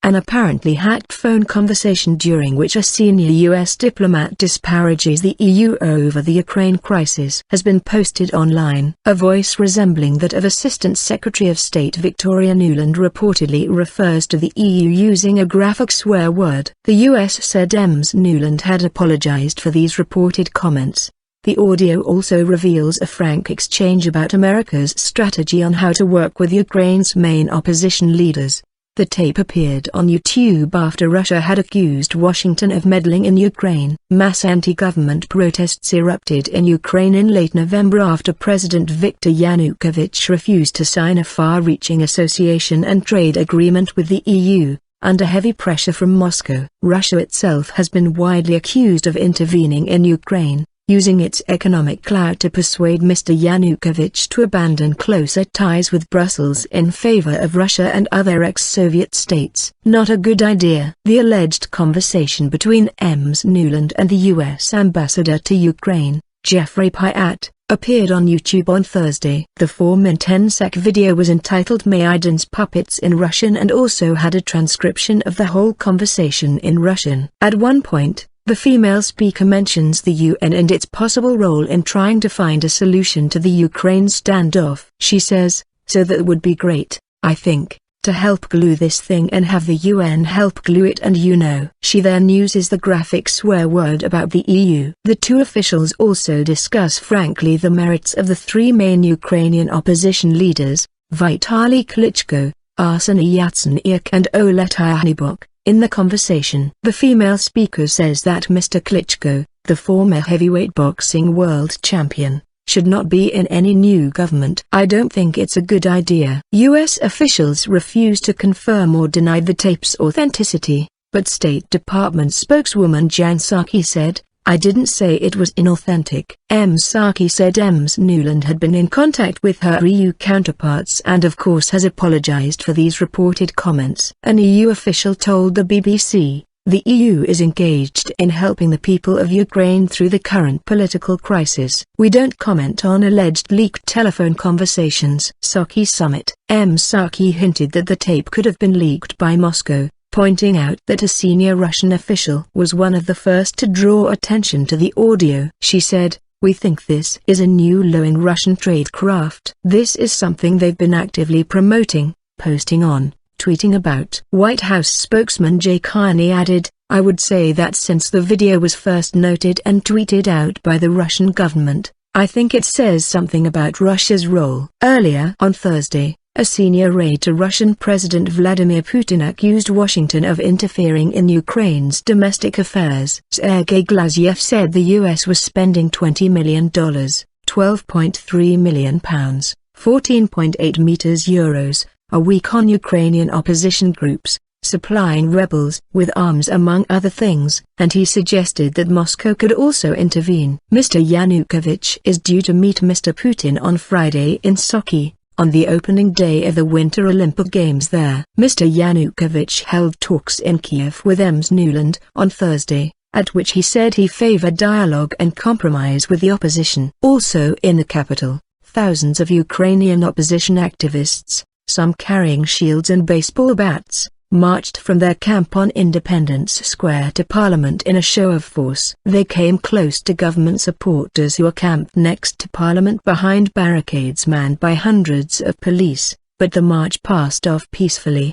An apparently hacked phone conversation during which a senior U.S. diplomat disparages the EU over the Ukraine crisis has been posted online. A voice resembling that of Assistant Secretary of State Victoria Nuland reportedly refers to the EU using a graphic swear word. The U.S. said Ms. Nuland had apologized for these reported comments. The audio also reveals a frank exchange about America's strategy on how to work with Ukraine's main opposition leaders. The tape appeared on YouTube after Russia had accused Washington of meddling in Ukraine. Mass anti-government protests erupted in Ukraine in late November after President Viktor Yanukovych refused to sign a far-reaching association and trade agreement with the EU, under heavy pressure from Moscow. Russia itself has been widely accused of intervening in Ukraine, using its economic clout to persuade Mr. Yanukovych to abandon closer ties with Brussels in favor of Russia and other ex-Soviet states. Not a good idea. The alleged conversation between Ms. Nuland and the U.S. ambassador to Ukraine, Jeffrey Pyatt, appeared on YouTube on Thursday. The 4-10-sec video was entitled Maidan's Puppets in Russian and also had a transcription of the whole conversation in Russian. At one point, the female speaker mentions the UN and its possible role in trying to find a solution to the Ukraine standoff. She says, "So that would be great, I think, to help glue this thing and have the UN help glue it, and you know." She then uses the graphic swear word about the EU. The two officials also discuss frankly the merits of the three main Ukrainian opposition leaders, Vitaly Klitschko, Arseniy Yatsenyuk and Olet Tyahnybok. In the conversation, the female speaker says that Mr. Klitschko, the former heavyweight boxing world champion, should not be in any new government. "I don't think it's a good idea." U.S. officials refused to confirm or deny the tape's authenticity, but State Department spokeswoman Jan Psaki said, "I didn't say it was inauthentic." Ms. Psaki said Ms. Nuland had been in contact with her EU counterparts and of course has apologized for these reported comments. An EU official told the BBC, "The EU is engaged in helping the people of Ukraine through the current political crisis. We don't comment on alleged leaked telephone conversations." Psaki summit. Ms. Psaki hinted that the tape could have been leaked by Moscow, pointing out that a senior Russian official was one of the first to draw attention to the audio. She said, "We think this is a new low in Russian tradecraft. This is something they've been actively promoting, posting on, tweeting about." White House spokesman Jay Carney added, "I would say that since the video was first noted and tweeted out by the Russian government, I think it says something about Russia's role." Earlier on Thursday, a senior aide to Russian President Vladimir Putin accused Washington of interfering in Ukraine's domestic affairs. Sergei Glazyev said the U.S. was spending $20 million, £12.3 million, 14.8 meters euros, a week on Ukrainian opposition groups, supplying rebels with arms among other things, and he suggested that Moscow could also intervene. Mr. Yanukovych is due to meet Mr. Putin on Friday in Sochi, on the opening day of the Winter Olympic Games there. Mr. Yanukovych held talks in Kiev with Ms. Nuland on Thursday, at which he said he favored dialogue and compromise with the opposition. Also in the capital, thousands of Ukrainian opposition activists, some carrying shields and baseball bats, marched from their camp on Independence Square to Parliament in a show of force. They came close to government supporters who were camped next to Parliament behind barricades manned by hundreds of police, but the march passed off peacefully.